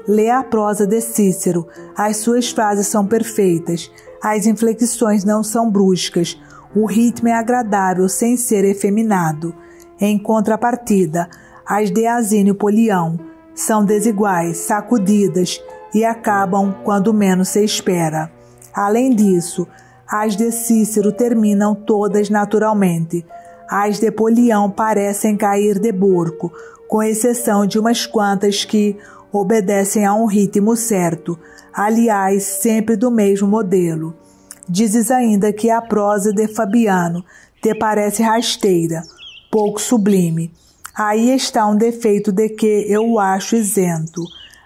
Lê a prosa de Cícero, as suas frases são perfeitas, as inflexões não são bruscas, o ritmo é agradável sem ser efeminado. Em contrapartida, as de Asínio Polião são desiguais, sacudidas e acabam quando menos se espera. Além disso, as de Cícero terminam todas naturalmente. As de Polião parecem cair de borco, com exceção de umas quantas que obedecem a um ritmo certo, aliás, sempre do mesmo modelo. Dizes ainda que a prosa de Fabiano te parece rasteira, pouco sublime. Aí está um defeito de que eu o acho isento.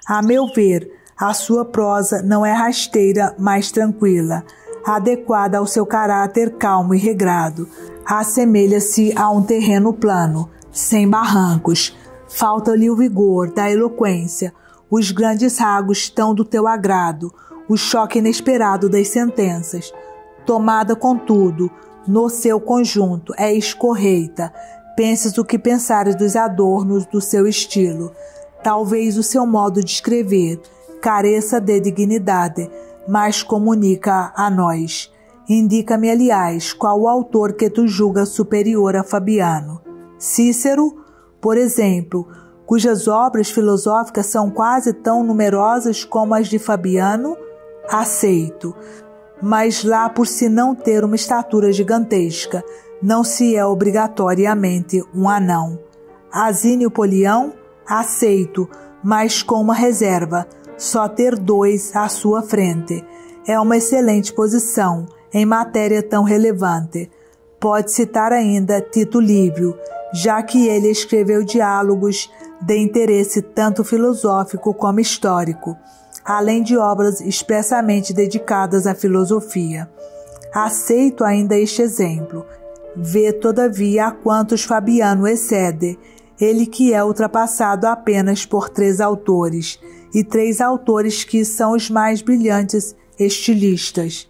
A meu ver, a sua prosa não é rasteira, mas tranquila, adequada ao seu caráter calmo e regrado. Assemelha-se a um terreno plano, sem barrancos. Falta-lhe o vigor da eloquência, os grandes rasgos estão do teu agrado, o choque inesperado das sentenças. Tomada, contudo, no seu conjunto, é escorreita. Penses o que pensares dos adornos do seu estilo. Talvez o seu modo de escrever careça de dignidade, mas comunica a nós. Indica-me, aliás, qual o autor que tu julgas superior a Fabiano. Cícero, por exemplo, cujas obras filosóficas são quase tão numerosas como as de Fabiano? Aceito. Mas lá, por se não ter uma estatura gigantesca, não se é obrigatoriamente um anão. Asínio Polião? Aceito, mas com uma reserva, só ter 2 à sua frente. É uma excelente posição em matéria tão relevante. Pode citar ainda Tito Livio, já que ele escreveu diálogos de interesse tanto filosófico como histórico, além de obras expressamente dedicadas à filosofia. Aceito ainda este exemplo. Vê, todavia, a quantos Fabiano excede, ele que é ultrapassado apenas por 3 autores, e 3 autores que são os mais brilhantes estilistas.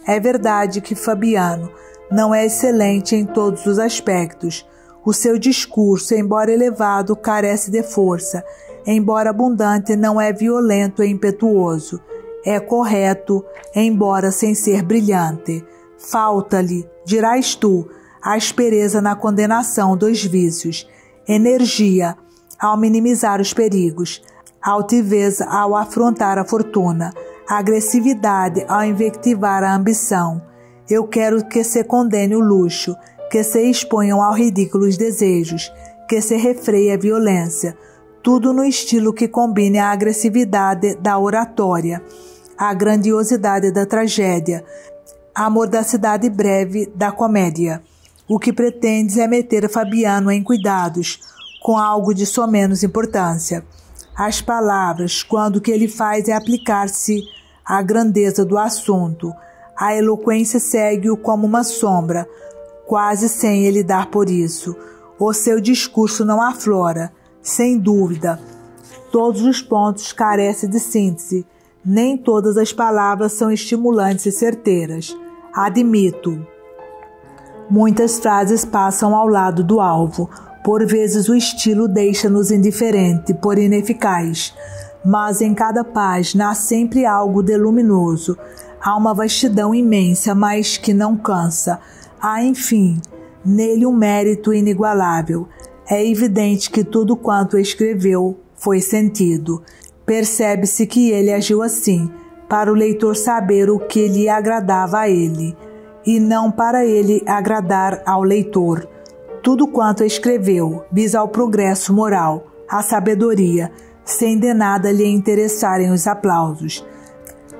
É verdade que Fabiano não é excelente em todos os aspectos. O seu discurso, embora elevado, carece de força, embora abundante, não é violento e impetuoso. É correto, embora sem ser brilhante. Falta-lhe, dirás tu, aspereza na condenação dos vícios, energia ao minimizar os perigos, altivez ao afrontar a fortuna, agressividade ao invectivar a ambição. Eu quero que se condene o luxo, que se exponham ao ridículo os desejos, que se refreie a violência, tudo no estilo que combine a agressividade da oratória, a grandiosidade da tragédia, a mordacidade breve da comédia. O que pretendes é meter Fabiano em cuidados, com algo de somenos importância. As palavras, quando o que ele faz é aplicar-se à grandeza do assunto. A eloquência segue-o como uma sombra, quase sem ele dar por isso. O seu discurso não aflora, sem dúvida. Todos os pontos carecem de síntese, nem todas as palavras são estimulantes e certeiras. Admito. Muitas frases passam ao lado do alvo. Por vezes o estilo deixa-nos indiferente, por ineficaz. Mas em cada página há sempre algo de luminoso. Há uma vastidão imensa, mas que não cansa. Há, enfim, nele um mérito inigualável. É evidente que tudo quanto escreveu foi sentido. Percebe-se que ele agiu assim, para o leitor saber o que lhe agradava a ele, e não para ele agradar ao leitor. Tudo quanto escreveu visa ao progresso moral, à sabedoria, sem de nada lhe interessarem os aplausos.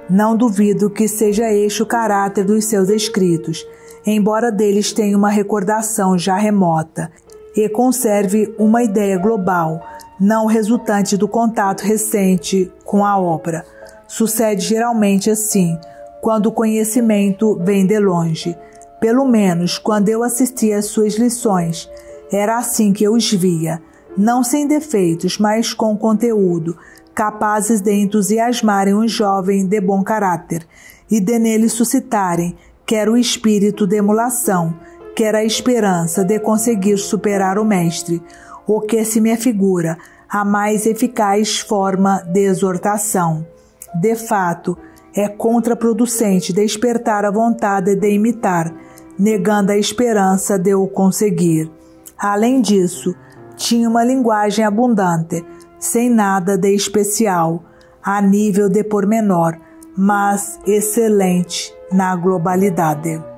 Não duvido que seja este o caráter dos seus escritos, embora deles tenha uma recordação já remota, e conserve uma ideia global, não resultante do contato recente com a obra. Sucede geralmente assim, quando o conhecimento vem de longe. Pelo menos quando eu assistia às suas lições, era assim que eu os via, não sem defeitos, mas com conteúdo, capazes de entusiasmarem um jovem de bom caráter e de nele suscitarem quer o espírito de emulação, quer a esperança de conseguir superar o mestre, o que se me afigura a mais eficaz forma de exortação. De fato, é contraproducente despertar a vontade de imitar, negando a esperança de o conseguir. Além disso, tinha uma linguagem abundante, sem nada de especial, a nível de pormenor, mas excelente na globalidade.